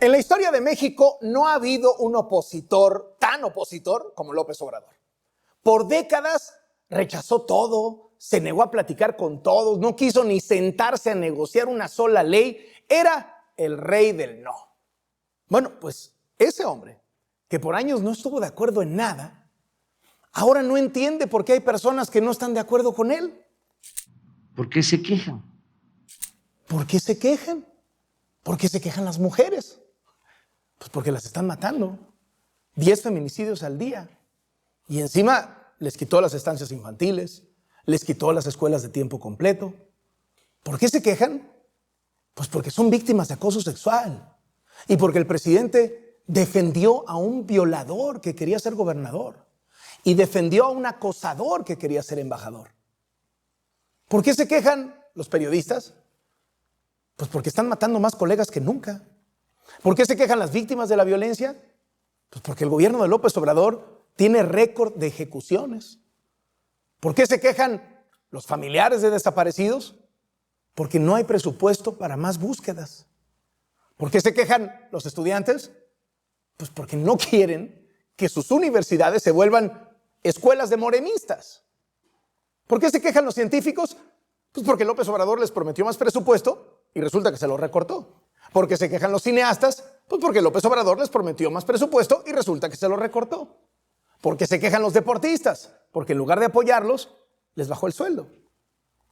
En la historia de México no ha habido un opositor tan opositor como López Obrador. Por décadas rechazó todo, se negó a platicar con todos, no quiso ni sentarse a negociar una sola ley. Era el rey del no. Bueno, pues ese hombre, que por años no estuvo de acuerdo en nada, ahora no entiende por qué hay personas que no están de acuerdo con él. ¿Por qué se quejan? ¿Por qué se quejan? ¿Por qué se quejan las mujeres? Pues porque las están matando. 10 feminicidios al día. Y encima les quitó las estancias infantiles, les quitó las escuelas de tiempo completo. ¿Por qué se quejan? Pues porque son víctimas de acoso sexual. Y porque el presidente defendió a un violador que quería ser gobernador. Y defendió a un acosador que quería ser embajador. ¿Por qué se quejan los periodistas? Pues porque están matando más colegas que nunca. ¿Por qué se quejan las víctimas de la violencia? Pues porque el gobierno de López Obrador tiene récord de ejecuciones. ¿Por qué se quejan los familiares de desaparecidos? Porque no hay presupuesto para más búsquedas. ¿Por qué se quejan los estudiantes? Pues porque no quieren que sus universidades se vuelvan escuelas de morenistas. ¿Por qué se quejan los científicos? Pues porque López Obrador les prometió más presupuesto y resulta que se lo recortó. ¿Por qué se quejan los cineastas? Pues porque López Obrador les prometió más presupuesto y resulta que se lo recortó. ¿Por qué se quejan los deportistas? Porque en lugar de apoyarlos, les bajó el sueldo.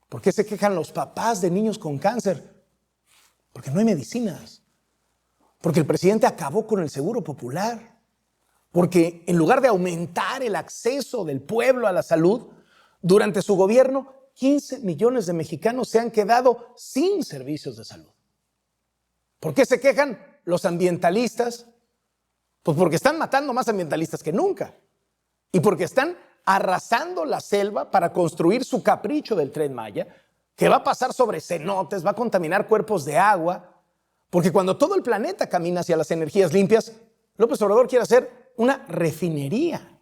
¿Por qué se quejan los papás de niños con cáncer? Porque no hay medicinas. Porque el presidente acabó con el seguro popular. Porque en lugar de aumentar el acceso del pueblo a la salud, durante su gobierno, 15 millones de mexicanos se han quedado sin servicios de salud. ¿Por qué se quejan los ambientalistas? Pues porque están matando más ambientalistas que nunca. Y porque están arrasando la selva para construir su capricho del Tren Maya, que va a pasar sobre cenotes, va a contaminar cuerpos de agua. Porque cuando todo el planeta camina hacia las energías limpias, López Obrador quiere hacer una refinería.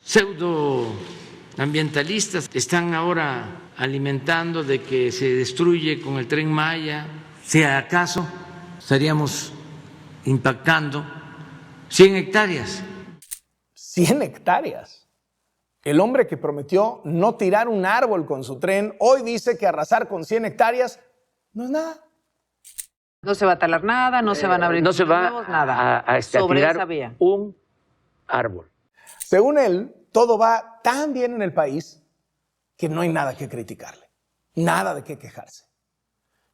Pseudoambientalistas están ahora alimentando de que se destruye con el Tren Maya. Si acaso estaríamos impactando 100 hectáreas. 100 hectáreas. El hombre que prometió no tirar un árbol con su tren, hoy dice que arrasar con 100 hectáreas no es nada. No se va a talar nada, no se van a abrir no se va nuevos, nada. a sobre tirar esa vía. un árbol. Según él, todo va tan bien en el país que no hay nada que criticarle, nada de qué quejarse.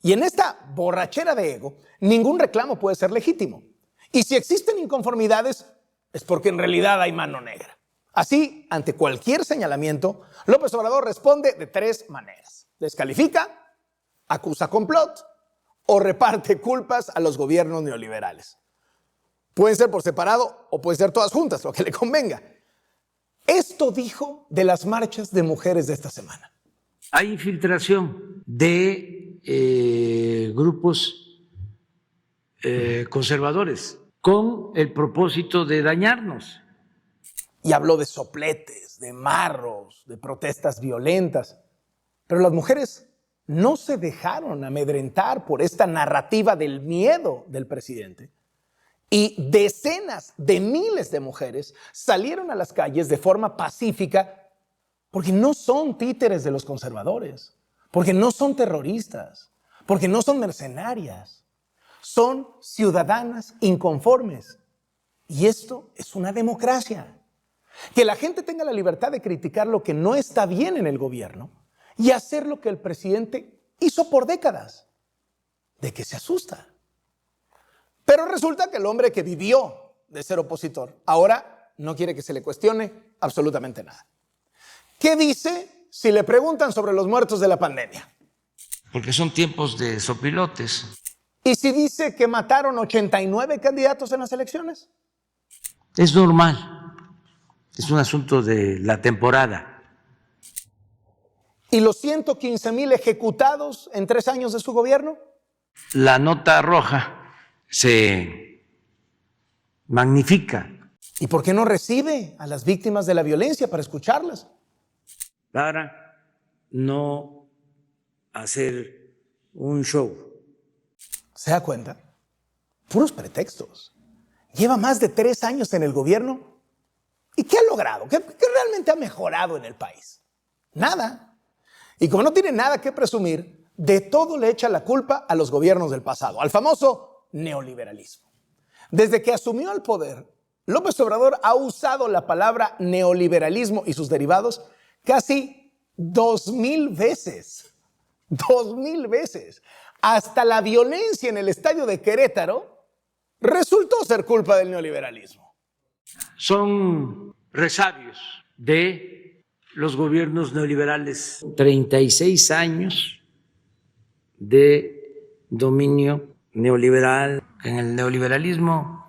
Y en esta borrachera de ego, ningún reclamo puede ser legítimo. Y si existen inconformidades, es porque en realidad hay mano negra. Así, ante cualquier señalamiento, López Obrador responde de 3 maneras. Descalifica, acusa complot o reparte culpas a los gobiernos neoliberales. Pueden ser por separado o pueden ser todas juntas, lo que le convenga. Esto dijo de las marchas de mujeres de esta semana. Hay infiltración de grupos conservadores con el propósito de dañarnos. Y habló de sopletes, de marros, de protestas violentas. Pero las mujeres no se dejaron amedrentar por esta narrativa del miedo del presidente. Y decenas de miles de mujeres salieron a las calles de forma pacífica porque no son títeres de los conservadores, porque no son terroristas, porque no son mercenarias. Son ciudadanas inconformes. Y esto es una democracia. Que la gente tenga la libertad de criticar lo que no está bien en el gobierno y hacer lo que el presidente hizo por décadas. ¿De qué se asusta? Pero resulta que el hombre que vivió de ser opositor ahora no quiere que se le cuestione absolutamente nada. ¿Qué dice si le preguntan sobre los muertos de la pandemia? Porque son tiempos de sopilotes. ¿Y si dice que mataron 89 candidatos en las elecciones? Es normal. Es un asunto de la temporada. ¿Y los 115,000 ejecutados en 3 años de su gobierno? La nota roja se magnifica. ¿Y por qué no recibe a las víctimas de la violencia para escucharlas? Para no hacer un show. ¿Se da cuenta? Puros pretextos. Lleva más de 3 años en el gobierno. ¿Y qué ha logrado? ¿Qué realmente ha mejorado en el país? Nada. Y como no tiene nada que presumir, de todo le echa la culpa a los gobiernos del pasado, al famoso neoliberalismo. Desde que asumió el poder, López Obrador ha usado la palabra neoliberalismo y sus derivados casi 2,000 veces. 2,000 veces. Hasta la violencia en el estadio de Querétaro resultó ser culpa del neoliberalismo. Son resabios de los gobiernos neoliberales. 36 años de dominio neoliberal. En el neoliberalismo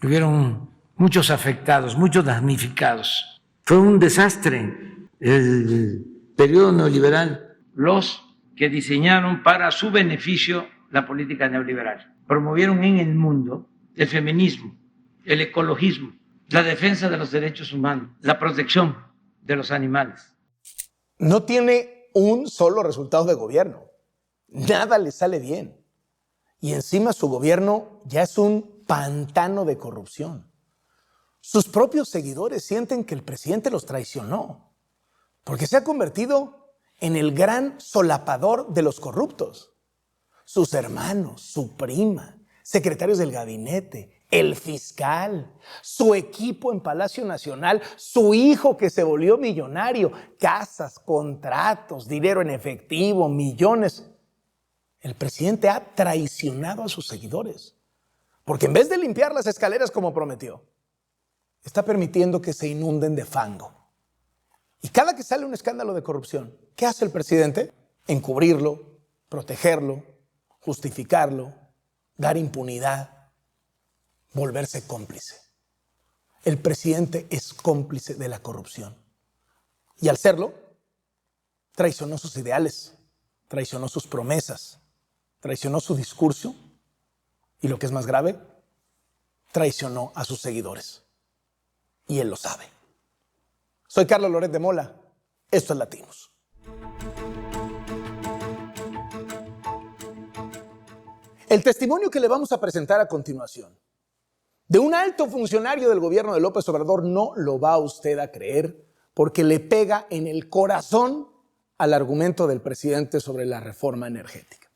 hubieron muchos afectados, muchos damnificados. Fue un desastre el periodo neoliberal. Los que diseñaron para su beneficio la política neoliberal promovieron en el mundo el feminismo, el ecologismo, la defensa de los derechos humanos, la protección de los animales. No tiene un solo resultado de gobierno. Nada le sale bien. Y encima su gobierno ya es un pantano de corrupción. Sus propios seguidores sienten que el presidente los traicionó, porque se ha convertido en el gran solapador de los corruptos. Sus hermanos, su prima, secretarios del gabinete, el fiscal, su equipo en Palacio Nacional, su hijo que se volvió millonario, casas, contratos, dinero en efectivo, millones. El presidente ha traicionado a sus seguidores, porque en vez de limpiar las escaleras como prometió, está permitiendo que se inunden de fango. Y cada que sale un escándalo de corrupción, ¿qué hace el presidente? Encubrirlo, protegerlo, justificarlo, dar impunidad, volverse cómplice. El presidente es cómplice de la corrupción. Y al serlo, traicionó sus ideales, traicionó sus promesas, traicionó su discurso y, lo que es más grave, traicionó a sus seguidores. Y él lo sabe. Soy Carlos Loret de Mola. Esto es Latinos. El testimonio que le vamos a presentar a continuación de un alto funcionario del gobierno de López Obrador no lo va usted a creer, porque le pega en el corazón al argumento del presidente sobre la reforma energética.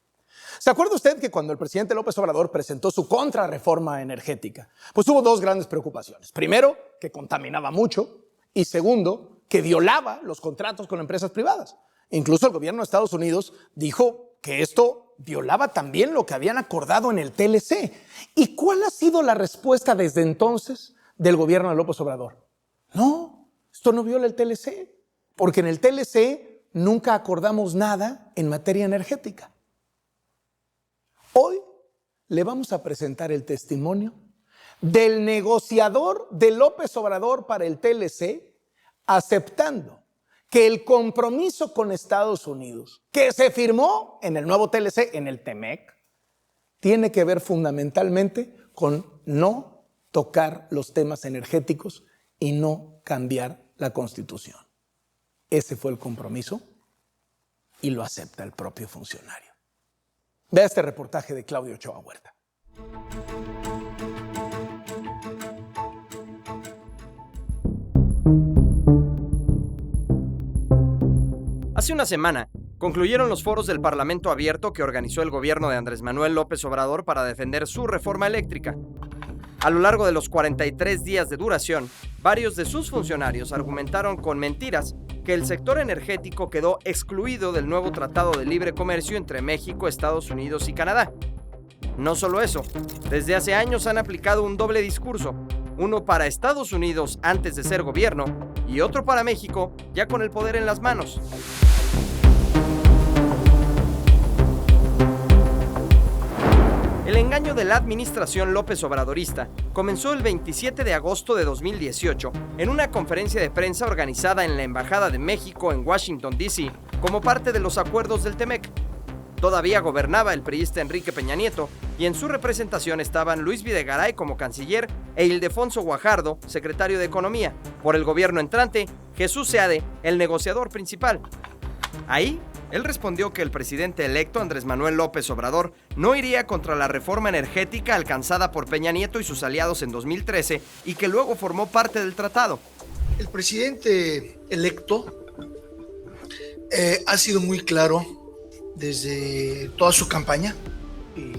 ¿Se acuerda usted que cuando el presidente López Obrador presentó su contrarreforma energética, pues hubo 2 grandes preocupaciones? Primero, que contaminaba mucho, y segundo, que violaba los contratos con empresas privadas. Incluso el gobierno de Estados Unidos dijo que esto violaba también lo que habían acordado en el TLC. ¿Y cuál ha sido la respuesta desde entonces del gobierno de López Obrador? No, esto no viola el TLC, porque en el TLC nunca acordamos nada en materia energética. Hoy le vamos a presentar el testimonio del negociador de López Obrador para el TLC, aceptando que el compromiso con Estados Unidos que se firmó en el nuevo TLC, en el TEMEC, tiene que ver fundamentalmente con no tocar los temas energéticos y no cambiar la Constitución. Ese fue el compromiso y lo acepta el propio funcionario. Vea este reportaje de Claudio Ochoa Huerta. Hace una semana, concluyeron los foros del Parlamento Abierto que organizó el gobierno de Andrés Manuel López Obrador para defender su reforma eléctrica. A lo largo de los 43 días de duración, varios de sus funcionarios argumentaron con mentiras que el sector energético quedó excluido del nuevo Tratado de Libre Comercio entre México, Estados Unidos y Canadá. No solo eso, desde hace años han aplicado un doble discurso, uno para Estados Unidos antes de ser gobierno y otro para México ya con el poder en las manos. El engaño de la administración López Obradorista comenzó el 27 de agosto de 2018 en una conferencia de prensa organizada en la Embajada de México en Washington, D.C., como parte de los acuerdos del TEMEC. Todavía gobernaba el priista Enrique Peña Nieto y en su representación estaban Luis Videgaray como canciller e Ildefonso Guajardo, secretario de Economía. Por el gobierno entrante, Jesús Seade, el negociador principal. Ahí, Él respondió que el presidente electo Andrés Manuel López Obrador no iría contra la reforma energética alcanzada por Peña Nieto y sus aliados en 2013 y que luego formó parte del tratado. El presidente electo ha sido muy claro desde toda su campaña, y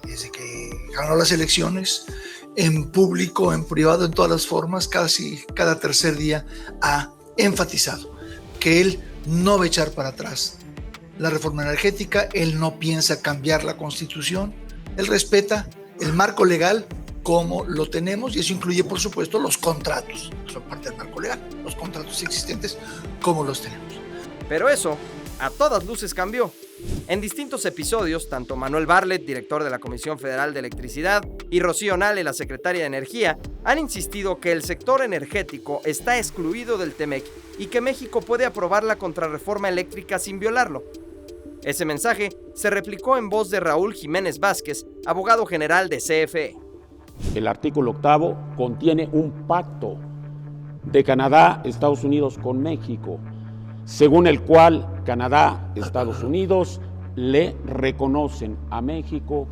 desde que ganó las elecciones, en público, en privado, en todas las formas, casi cada tercer día ha enfatizado que él no va a echar para atrás la reforma energética, él no piensa cambiar la Constitución, él respeta el marco legal como lo tenemos, y eso incluye, por supuesto, los contratos, que son parte del marco legal, los contratos existentes como los tenemos. Pero eso, a todas luces, cambió. En distintos episodios, tanto Manuel Bartlett, director de la Comisión Federal de Electricidad, y Rocío Nale, la secretaria de Energía, han insistido que el sector energético está excluido del TEMEC y que México puede aprobar la contrarreforma eléctrica sin violarlo. Ese mensaje se replicó en voz de Raúl Jiménez Vázquez, abogado general de CFE. El artículo 8 contiene un pacto de Canadá, Estados Unidos con México, según el cual Canadá, Estados Unidos le reconocen a México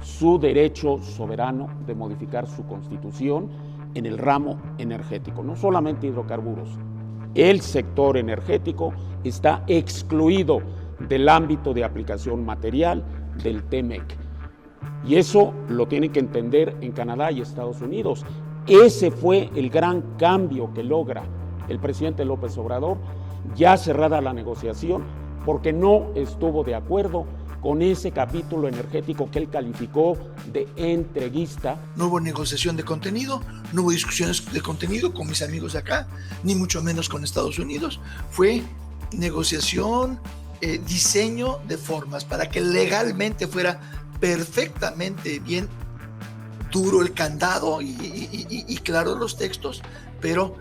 su derecho soberano de modificar su constitución en el ramo energético, no solamente hidrocarburos. El sector energético está excluido del ámbito de aplicación material del TEMEC. Y eso lo tienen que entender en Canadá y Estados Unidos. Ese fue el gran cambio que logra el presidente López Obrador, ya cerrada la negociación, porque no estuvo de acuerdo con ese capítulo energético que él calificó de entreguista. No hubo negociación de contenido, no hubo discusiones de contenido con mis amigos de acá, ni mucho menos con Estados Unidos. Fue negociación, diseño de formas para que legalmente fuera perfectamente bien duro el candado y claro los textos, pero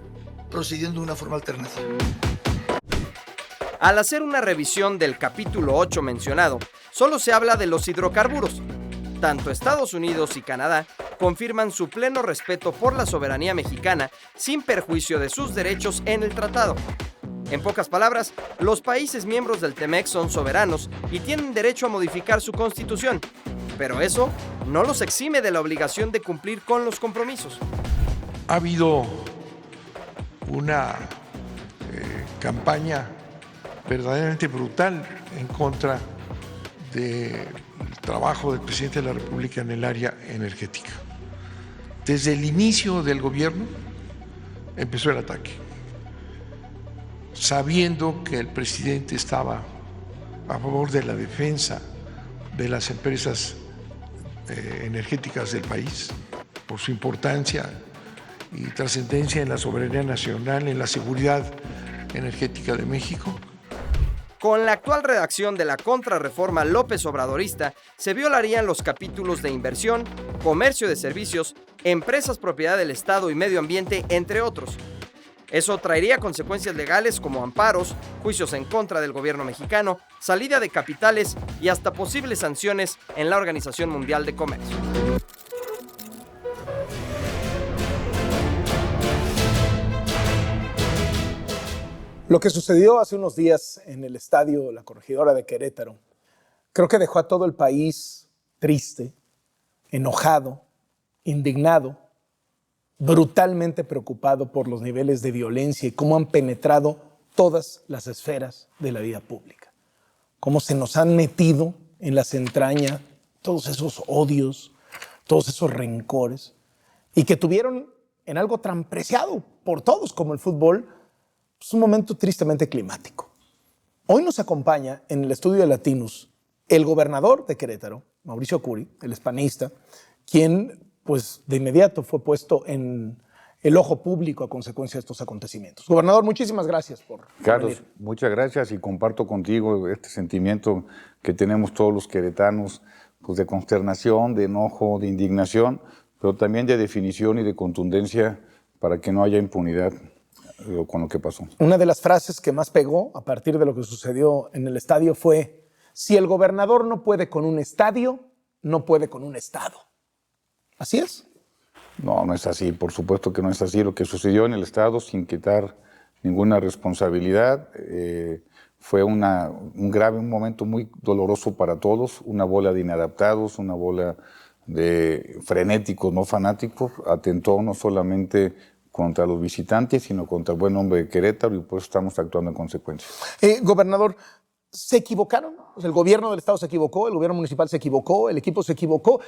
procediendo de una forma alternativa. Al hacer una revisión del capítulo 8 mencionado, solo se habla de los hidrocarburos. Tanto Estados Unidos y Canadá confirman su pleno respeto por la soberanía mexicana sin perjuicio de sus derechos en el tratado. En pocas palabras, los países miembros del TEMEC son soberanos y tienen derecho a modificar su constitución, pero eso no los exime de la obligación de cumplir con los compromisos. Ha habido una campaña verdaderamente brutal en contra del trabajo del presidente de la República en el área energética. Desde el inicio del gobierno empezó el ataque, sabiendo que el presidente estaba a favor de la defensa de las empresas energéticas del país, por su importancia y trascendencia en la soberanía nacional, en la seguridad energética de México. Con la actual redacción de la contrarreforma López Obradorista, se violarían los capítulos de inversión, comercio de servicios, empresas propiedad del Estado y medio ambiente, entre otros. Eso traería consecuencias legales como amparos, juicios en contra del gobierno mexicano, salida de capitales y hasta posibles sanciones en la Organización Mundial de Comercio. Lo que sucedió hace unos días en el estadio La Corregidora de Querétaro, creo que dejó a todo el país triste, enojado, indignado, brutalmente preocupado por los niveles de violencia y cómo han penetrado todas las esferas de la vida pública. Cómo se nos han metido en las entrañas todos esos odios, todos esos rencores, y que tuvieron en algo tan preciado por todos como el fútbol, es un momento tristemente climático. Hoy nos acompaña en el estudio de Latinus el gobernador de Querétaro, Mauricio Curi, el hispanista, quien pues de inmediato fue puesto en el ojo público a consecuencia de estos acontecimientos. Gobernador, muchísimas gracias por Carlos, venir. muchas gracias y comparto contigo este sentimiento que tenemos todos los queretanos, pues de consternación, de enojo, de indignación, pero también de definición y de contundencia para que no haya impunidad con lo que pasó. Una de las frases que más pegó a partir de lo que sucedió en el estadio fue: si el gobernador no puede con un estadio, no puede con un estado. ¿Así es? No, no es así, por supuesto que no es así. Lo que sucedió en el estado, sin quitar ninguna responsabilidad, Fue un momento muy doloroso para todos, una bola de inadaptados, una bola de frenéticos, no fanáticos, atentó no solamente contra los visitantes, sino contra el buen nombre de Querétaro, y por eso estamos actuando en consecuencia. Gobernador, ¿se equivocaron? O sea, el gobierno del estado se equivocó, el gobierno municipal se equivocó, el equipo se equivocó.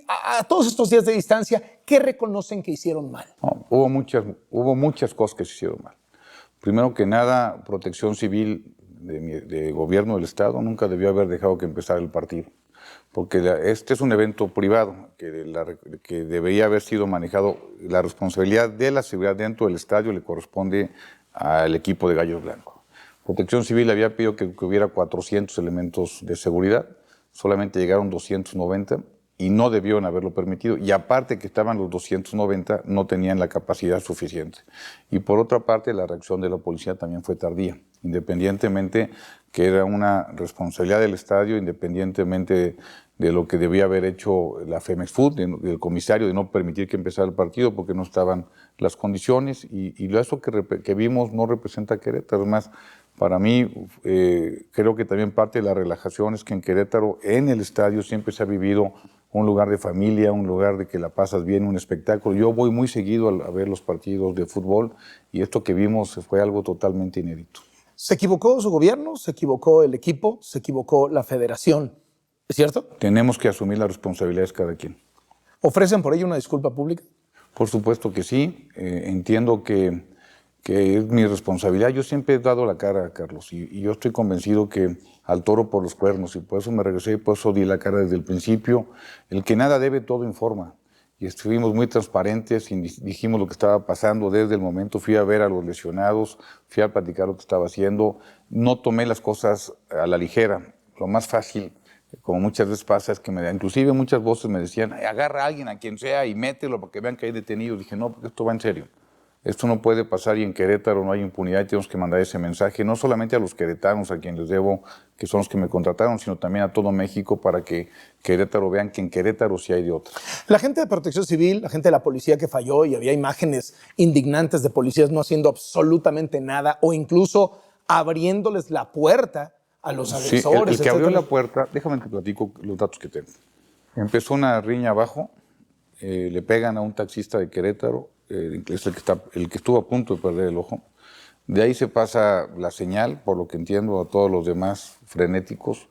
A todos estos días de distancia, ¿qué reconocen que hicieron mal? No, hubo muchas cosas que se hicieron mal. Primero que nada, Protección Civil de gobierno del estado nunca debió haber dejado que empezara el partido, porque este es un evento privado que debería haber sido manejado. La responsabilidad de la seguridad dentro del estadio le corresponde al equipo de Gallos Blancos. Protección Civil había pedido que hubiera 400 elementos de seguridad, solamente llegaron 290 y no debieron haberlo permitido. Y aparte que estaban los 290, no tenían la capacidad suficiente. Y por otra parte, la reacción de la policía también fue tardía, independientemente que era una responsabilidad del estadio, independientemente de lo que debía haber hecho la Femex Food, del comisario, de no permitir que empezara el partido porque no estaban las condiciones. Y eso que vimos no representa a Querétaro. Además, para mí, creo que también parte de la relajación es que en Querétaro, en el estadio, siempre se ha vivido un lugar de familia, un lugar de que la pasas bien, un espectáculo. Yo voy muy seguido a ver los partidos de fútbol y esto que vimos fue algo totalmente inédito. ¿Se equivocó su gobierno? ¿Se equivocó el equipo? ¿Se equivocó la federación? ¿Es cierto? Tenemos que asumir las responsabilidades cada quien. ¿Ofrecen por ello una disculpa pública? Por supuesto que sí. Entiendo que es mi responsabilidad. Yo siempre he dado la cara, Carlos, y yo estoy convencido que al toro por los cuernos, y por eso me regresé y por eso di la cara desde el principio. El que nada debe, todo informa. Y estuvimos muy transparentes y dijimos lo que estaba pasando desde el momento. Fui a ver a los lesionados, fui a platicar lo que estaba haciendo. No tomé las cosas a la ligera. Lo más fácil, como muchas veces pasa, es que inclusive muchas voces me decían, agarra a alguien, a quien sea, y mételo para que vean que hay detenidos. Dije, no, porque esto va en serio. Esto no puede pasar y en Querétaro no hay impunidad y tenemos que mandar ese mensaje, no solamente a los queretanos, a quienes les debo, que son los que me contrataron, sino también a todo México para que Querétaro vean que en Querétaro sí hay de otras. La gente de Protección Civil, la gente de la policía que falló, y había imágenes indignantes de policías no haciendo absolutamente nada o incluso abriéndoles la puerta a los agresores. Sí, el que abrió la puerta, déjame que platico los datos que tengo. Empezó una riña abajo, le pegan a un taxista de Querétaro, es el que estuvo a punto de perder el ojo. De ahí se pasa la señal, por lo que entiendo, a todos los demás frenéticos.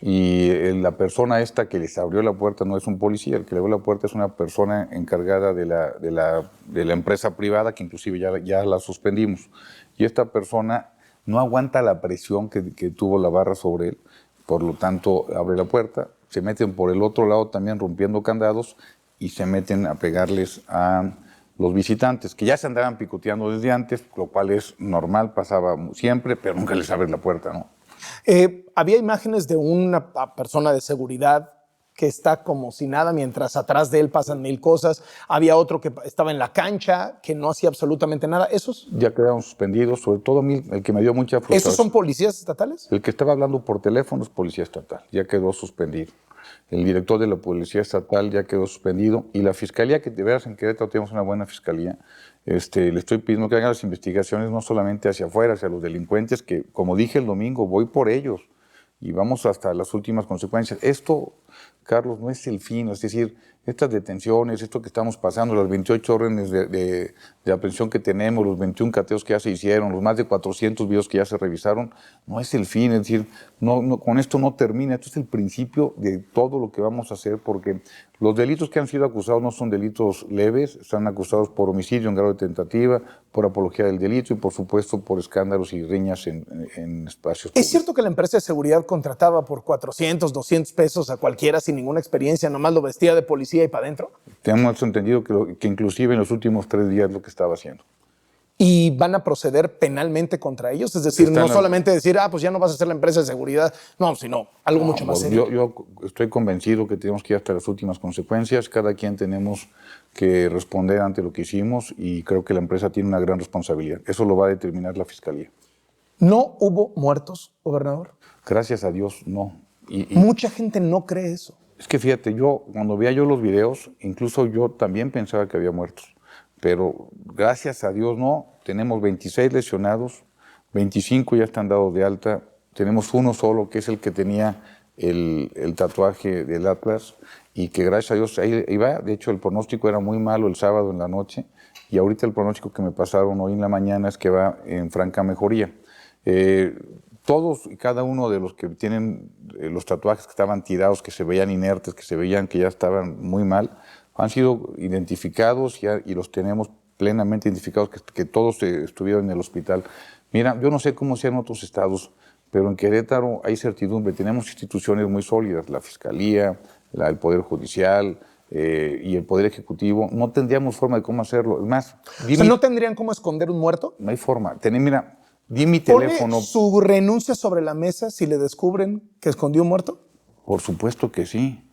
Y la persona esta que les abrió la puerta no es un policía, el que le abrió la puerta es una persona encargada de la empresa privada, que inclusive ya la suspendimos. Y esta persona no aguanta la presión que tuvo la barra sobre él, por lo tanto abre la puerta, se meten por el otro lado también rompiendo candados y se meten a pegarles a los visitantes, que ya se andaban picoteando desde antes, lo cual es normal, pasaba siempre, pero nunca les abre la puerta, ¿no? Había imágenes de una persona de seguridad que está como si nada, mientras atrás de él pasan mil cosas. Había otro que estaba en la cancha, que no hacía absolutamente nada. ¿Esos? Ya quedaron suspendidos, sobre todo el que me dio mucha frustración. ¿Esos son policías estatales? El que estaba hablando por teléfono es policía estatal, ya quedó suspendido. El director de la Policía Estatal ya quedó suspendido y la Fiscalía, que de veras en Querétaro tenemos una buena Fiscalía, le estoy pidiendo que hagan las investigaciones no solamente hacia afuera, hacia los delincuentes, que como dije el domingo, voy por ellos y vamos hasta las últimas consecuencias. Esto, Carlos, no es el fin, es decir, estas detenciones, esto que estamos pasando, las 28 órdenes de aprehensión que tenemos, los 21 cateos que ya se hicieron, los más de 400 videos que ya se revisaron, no es el fin, es decir, con esto no termina, esto es el principio de todo lo que vamos a hacer, porque los delitos que han sido acusados no son delitos leves, están acusados por homicidio en grado de tentativa, por apología del delito y por supuesto por escándalos y riñas en espacios públicos. ¿Es cierto que la empresa de seguridad contrataba por 400, 200 pesos a cualquiera sin ninguna experiencia, nomás lo vestía de policía y para adentro? Tenemos entendido que inclusive en los últimos 3 días lo que estaba haciendo. ¿Y van a proceder penalmente contra ellos? Es decir, no solamente decir, pues ya no vas a ser la empresa de seguridad, no, sino algo mucho más serio. Yo estoy convencido que tenemos que ir hasta las últimas consecuencias. Cada quien tenemos que responder ante lo que hicimos y creo que la empresa tiene una gran responsabilidad. Eso lo va a determinar la Fiscalía. ¿No hubo muertos, gobernador? Gracias a Dios, no. Mucha gente no cree eso. Es que fíjate, cuando veía los videos, incluso yo también pensaba que había muertos. Pero gracias a Dios no, tenemos 26 lesionados, 25 ya están dados de alta tenemos uno solo, que es el que tenía el tatuaje del Atlas, y que gracias a Dios ahí va. De hecho, el pronóstico era muy malo el sábado en la noche, y ahorita el pronóstico que me pasaron hoy en la mañana es que va en franca mejoría. Todos y cada uno de los que tienen los tatuajes que estaban tirados, que se veían inertes, que se veían que ya estaban muy mal, han sido identificados y los tenemos plenamente identificados, que todos estuvieron en el hospital. Mira, yo no sé cómo sea en otros estados, pero en Querétaro hay certidumbre. Tenemos instituciones muy sólidas, la Fiscalía, el Poder Judicial y el Poder Ejecutivo. No tendríamos forma de cómo hacerlo. Es más, O sea, ¿no tendrían cómo esconder un muerto? no hay forma. Mira, di mi ¿Pone teléfono. su renuncia sobre la mesa si le descubren que escondió un muerto? Por supuesto que sí.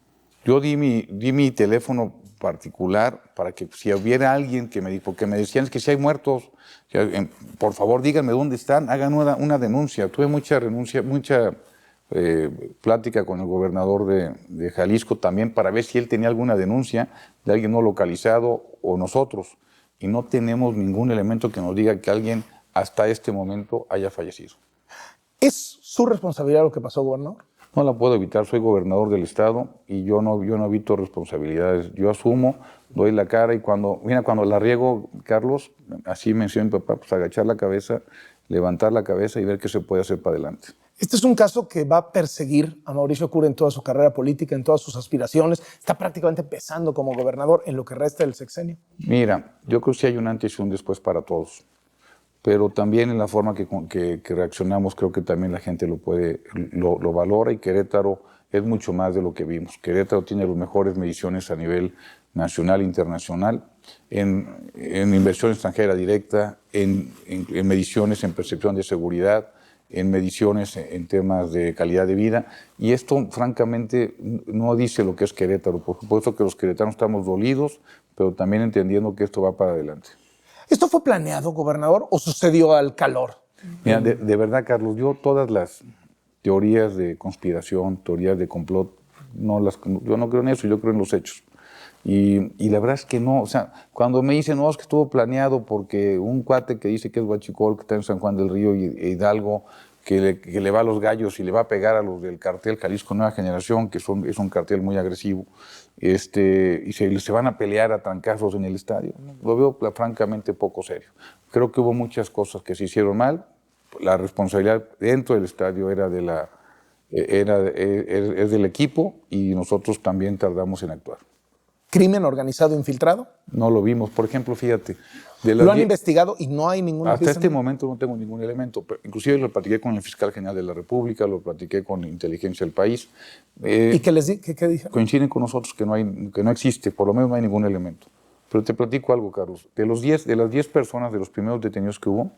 Yo di mi teléfono particular para que si hubiera alguien que me dijo, que me decían que si hay muertos, por favor díganme dónde están, hagan una denuncia. Tuve mucha plática con el gobernador de Jalisco también para ver si él tenía alguna denuncia de alguien no localizado o nosotros. Y no tenemos ningún elemento que nos diga que alguien hasta este momento haya fallecido. ¿Es su responsabilidad lo que pasó, gobernador? No la puedo evitar, soy gobernador del estado y yo no evito responsabilidades. Yo asumo, doy la cara y cuando la riego, Carlos, así me enseñó mi papá, pues agachar la cabeza, levantar la cabeza y ver qué se puede hacer para adelante. Este es un caso que va a perseguir a Mauricio Cura en toda su carrera política, en todas sus aspiraciones. Está prácticamente empezando como gobernador en lo que resta del sexenio. Mira, yo creo que sí hay un antes y un después para todos. Pero también en la forma que reaccionamos, creo que también la gente lo valora, y Querétaro es mucho más de lo que vimos. Querétaro tiene las mejores mediciones a nivel nacional e internacional en inversión extranjera directa, en mediciones en percepción de seguridad, en mediciones en temas de calidad de vida, y esto francamente no dice lo que es Querétaro. Por supuesto que los queretanos estamos dolidos, pero también entendiendo que esto va para adelante. ¿Esto fue planeado, gobernador, o sucedió al calor? Mira, de verdad, Carlos, yo todas las teorías de conspiración, teorías de complot, yo no creo en eso, yo creo en los hechos. Y la verdad es que no, o sea, cuando me dicen, no, es que estuvo planeado porque un cuate que dice que es huachicol, que está en San Juan del Río y Hidalgo, que le va a los gallos y le va a pegar a los del cartel Jalisco Nueva Generación, que es un cartel muy agresivo, y se van a pelear a trancazos en el estadio. Lo veo francamente poco serio. Creo que hubo muchas cosas que se hicieron mal. La responsabilidad dentro del estadio es del equipo, y nosotros también tardamos en actuar. ¿Crimen organizado infiltrado? No lo vimos. Por ejemplo, fíjate. ¿Lo han investigado y no hay ninguna pista? Hasta este momento no tengo ningún elemento. Inclusive lo platiqué con el fiscal general de la República, lo platiqué con Inteligencia del País. ¿Y qué dijeron? Coinciden con nosotros que no existe, por lo menos no hay ningún elemento. Pero te platico algo, Carlos. De las 10 personas, de los primeros detenidos que hubo,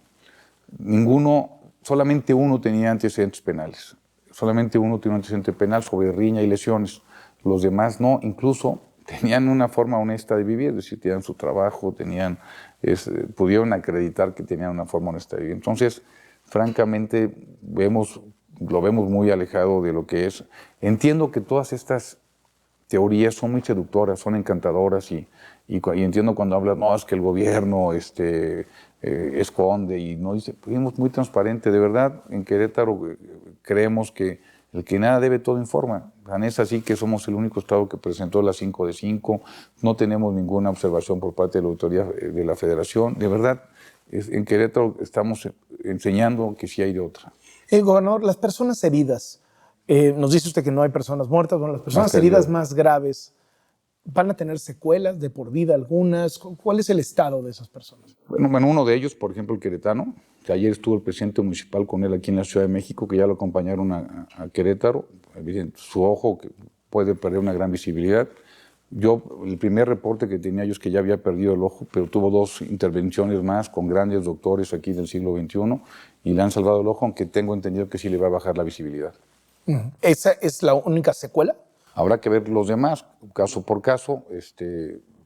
solamente uno tenía antecedentes penales. Solamente uno tenía un antecedente penal sobre riña y lesiones. Los demás no, incluso tenían una forma honesta de vivir, es decir, tenían su trabajo, pudieron acreditar que tenían una forma honesta de vivir. Entonces, francamente, lo vemos muy alejado de lo que es. Entiendo que todas estas teorías son muy seductoras, son encantadoras, y entiendo cuando hablas, no, es que el gobierno esconde y no dice. Fuimos muy transparentes, de verdad. En Querétaro creemos que el que nada debe, todo informa. Tan es así que somos el único estado que presentó las 5 de 5, no tenemos ninguna observación por parte de la autoridad de la Federación. De verdad, en Querétaro estamos enseñando que sí hay de otra. Gobernador, las personas heridas, nos dice usted que no hay personas muertas, bueno, las personas heridas más graves, ¿van a tener secuelas de por vida algunas? ¿Cuál es el estado de esas personas? Bueno, uno de ellos, por ejemplo, el queretano, que ayer estuvo el presidente municipal con él aquí en la Ciudad de México, que ya lo acompañaron a Querétaro. Su ojo que puede perder una gran visibilidad. El primer reporte que tenía yo es que ya había perdido el ojo, pero tuvo 2 intervenciones más con grandes doctores aquí del siglo XXI y le han salvado el ojo, aunque tengo entendido que sí le va a bajar la visibilidad. ¿Esa es la única secuela? Habrá que ver los demás, caso por caso.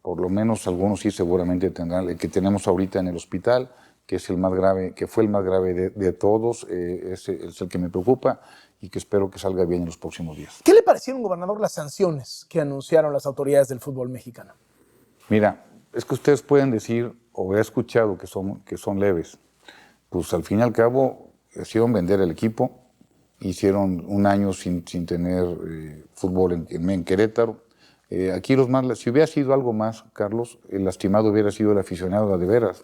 Por lo menos algunos sí seguramente tendrán. El que tenemos ahorita en el hospital, que es el más grave, que fue el más grave de todos, es el que me preocupa y que espero que salga bien en los próximos días. ¿Qué le parecieron, gobernador, las sanciones que anunciaron las autoridades del fútbol mexicano? Mira, es que ustedes pueden decir, o he escuchado que son leves. Pues al fin y al cabo, decidieron vender el equipo, hicieron un año sin tener fútbol en Querétaro. Aquí si hubiera sido algo más, Carlos, el lastimado hubiera sido el aficionado de veras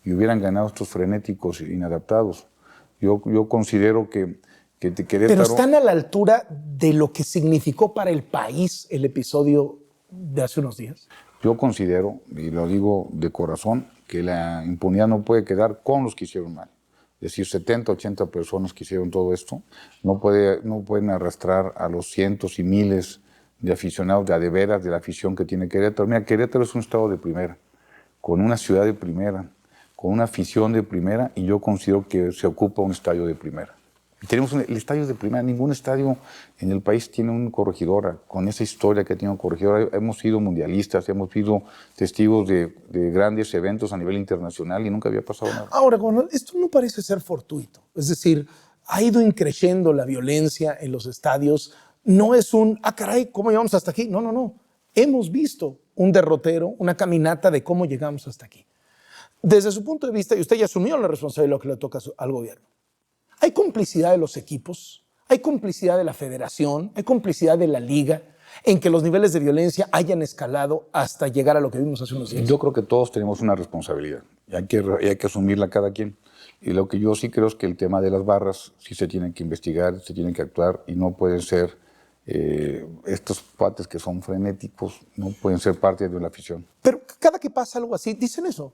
y hubieran ganado estos frenéticos inadaptados. Yo considero que Querétaro... Pero están a la altura de lo que significó para el país el episodio de hace unos días. Yo considero, y lo digo de corazón, que la impunidad no puede quedar con los que hicieron mal. Es decir, 70, 80 personas que hicieron todo esto no pueden arrastrar a los cientos y miles de aficionados de veras de la afición que tiene Querétaro. Mira, Querétaro es un estado de primera, con una ciudad de primera, con una afición de primera, y yo considero que se ocupa un estadio de primera. Tenemos el estadio de primera. Ningún estadio en el país tiene un Corregidora con esa historia que tiene un Corregidora. Hemos sido mundialistas, hemos sido testigos de grandes eventos a nivel internacional y nunca había pasado nada. Ahora, esto no parece ser fortuito. Es decir, ha ido increciendo la violencia en los estadios. No es caray, ¿cómo llegamos hasta aquí? No, no, no. Hemos visto un derrotero, una caminata de cómo llegamos hasta aquí. Desde su punto de vista, y usted ya asumió la responsabilidad que le toca al gobierno, ¿hay complicidad de los equipos? ¿Hay complicidad de la federación? ¿Hay complicidad de la liga en que los niveles de violencia hayan escalado hasta llegar a lo que vimos hace unos días? Yo creo que todos tenemos una responsabilidad y hay que asumirla cada quien. Y lo que yo sí creo es que el tema de las barras sí se tiene que investigar, se tiene que actuar y no pueden ser estos cuates que son frenéticos, no pueden ser parte de la afición. Pero cada que pasa algo así, dicen eso.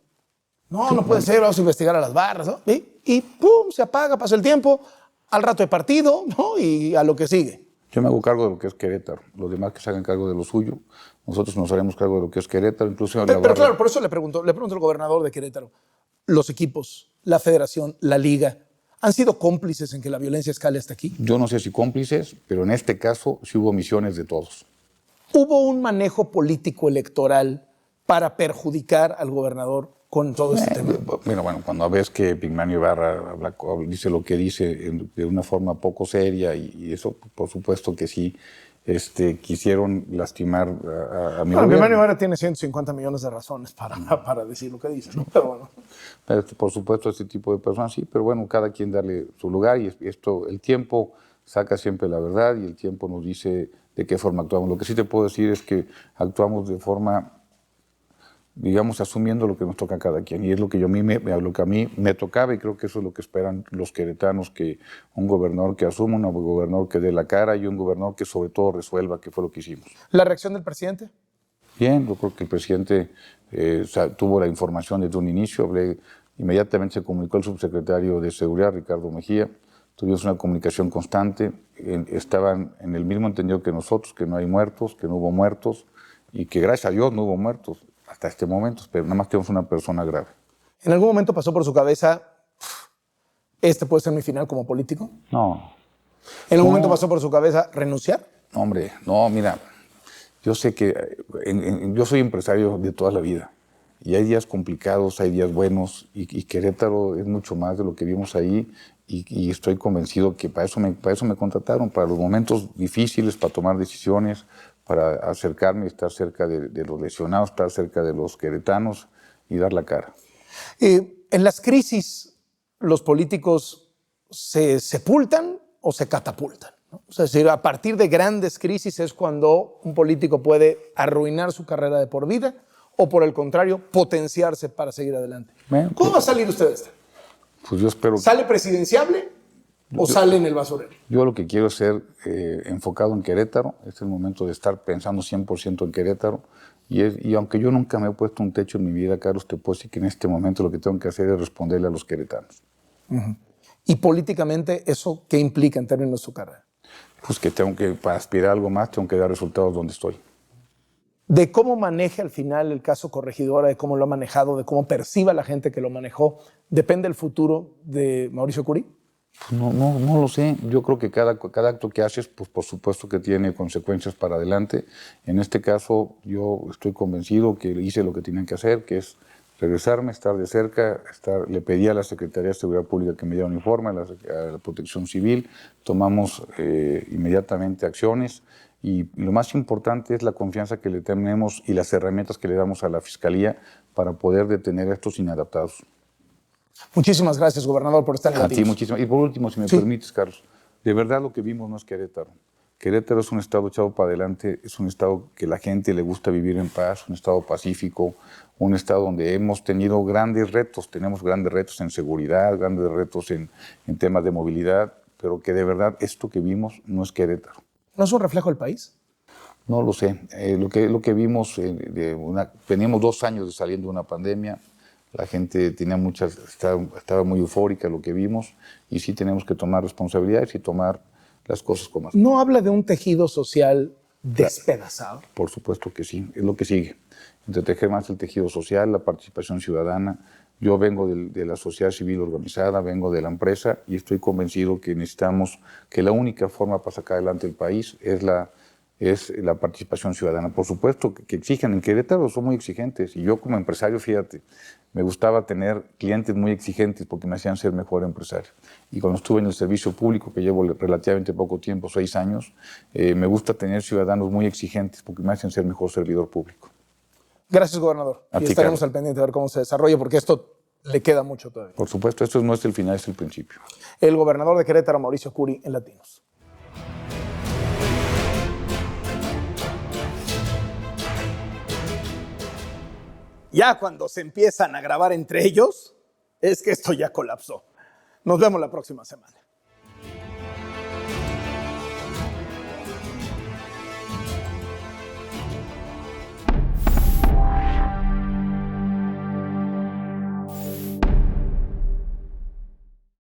No puede ser, vamos a investigar a las barras, ¿no? Y pum, se apaga, pasa el tiempo, al rato de partido, ¿no? Y a lo que sigue. Yo me hago cargo de lo que es Querétaro, los demás que se hagan cargo de lo suyo, nosotros nos haremos cargo de lo que es Querétaro, incluso... Pero claro, por eso le pregunto al gobernador de Querétaro, los equipos, la federación, la liga, ¿han sido cómplices en que la violencia escale hasta aquí? Yo no sé si cómplices, pero en este caso sí hubo omisiones de todos. ¿Hubo un manejo político electoral para perjudicar al gobernador con todo este tema? Bueno, cuando ves que Pigmenio Ibarra dice lo que dice de una forma poco seria y eso, por supuesto que sí, quisieron lastimar a mi gobierno. Pigmenio Ibarra tiene 150 millones de razones para decir lo que dice, ¿no? Pero bueno. Por supuesto, este tipo de personas sí, pero bueno, cada quien darle su lugar y el tiempo saca siempre la verdad y el tiempo nos dice de qué forma actuamos. Lo que sí te puedo decir es que actuamos de forma, digamos, asumiendo lo que nos toca a cada quien. Y es lo que a mí me tocaba y creo que eso es lo que esperan los queretanos, que un gobernador que asuma, un gobernador que dé la cara y un gobernador que sobre todo resuelva, que fue lo que hicimos. ¿La reacción del presidente? Bien, yo creo que el presidente tuvo la información desde un inicio. Inmediatamente se comunicó el subsecretario de Seguridad, Ricardo Mejía. Tuvimos una comunicación constante. Estaban en el mismo entendido que nosotros, que no hay muertos, que no hubo muertos y que gracias a Dios no hubo muertos hasta este momento, pero nada más tenemos una persona grave. ¿En algún momento pasó por su cabeza, puede ser mi final como político? No. ¿En algún momento pasó por su cabeza renunciar? Hombre, no, mira, yo sé que yo soy empresario de toda la vida y hay días complicados, hay días buenos y Querétaro es mucho más de lo que vimos ahí y estoy convencido que para eso me contrataron, para los momentos difíciles, para tomar decisiones, para acercarme, estar cerca de los lesionados, estar cerca de los queretanos y dar la cara. En las crisis, ¿los políticos se sepultan o se catapultan? ¿No? O sea, es decir, a partir de grandes crisis es cuando un político puede arruinar su carrera de por vida o, por el contrario, potenciarse para seguir adelante. ¿Cómo va a salir usted de esta? Pues yo espero... ¿Sale presidenciable o sale en el basurero? Yo lo que quiero es ser enfocado en Querétaro. Este es el momento de estar pensando 100% en Querétaro. Y aunque yo nunca me he puesto un techo en mi vida, Carlos, te puedo decir que en este momento lo que tengo que hacer es responderle a los queretanos. ¿Y políticamente eso qué implica en términos de su carrera? Pues que para aspirar a algo más, tengo que dar resultados donde estoy. De cómo maneje al final el caso Corregidora, de cómo lo ha manejado, de cómo perciba la gente que lo manejó, ¿depende el futuro de Mauricio Curi? Pues no lo sé. Yo creo que cada acto que haces, pues por supuesto que tiene consecuencias para adelante. En este caso, yo estoy convencido que hice lo que tenían que hacer, que es regresarme, estar de cerca. Le pedí a la Secretaría de Seguridad Pública que me diera un informe, a la Protección Civil. Tomamos inmediatamente acciones. Y lo más importante es la confianza que le tenemos y las herramientas que le damos a la Fiscalía para poder detener a estos inadaptados. Muchísimas gracias, gobernador, por estar en A ti, muchísimas. Y por último, si me permites, Carlos, De verdad lo que vimos no es Querétaro. Querétaro es un estado echado para adelante, es un estado que la gente le gusta vivir en paz, un estado pacífico, un estado donde hemos tenido grandes retos, tenemos grandes retos en seguridad, grandes retos en temas de movilidad, pero que de verdad esto que vimos no es Querétaro. ¿No es un reflejo del país? No lo sé. Lo que vimos, teníamos 2 años de saliendo de una pandemia, la gente tenía estaba muy eufórica lo que vimos, y sí tenemos que tomar responsabilidades y tomar las cosas como son. ¿No habla de un tejido social despedazado? Por supuesto que sí, es lo que sigue. Entretejer más el tejido social, la participación ciudadana. Yo vengo de la sociedad civil organizada, vengo de la empresa y estoy convencido que necesitamos, que la única forma para sacar adelante el país es la participación ciudadana. Por supuesto que exigen, en Querétaro son muy exigentes, y yo como empresario, fíjate, me gustaba tener clientes muy exigentes porque me hacían ser mejor empresario. Y cuando estuve en el servicio público, que llevo relativamente poco tiempo, 6 años, me gusta tener ciudadanos muy exigentes porque me hacen ser mejor servidor público. Gracias, gobernador. A Y ti, estaremos Carlos. al pendiente de ver cómo se desarrolla, porque esto le queda mucho todavía. Por supuesto, esto no es el final, es el principio. El gobernador de Querétaro, Mauricio Curi, en Latinos. Ya cuando se empiezan a grabar entre ellos, es que esto ya colapsó. Nos vemos la próxima semana.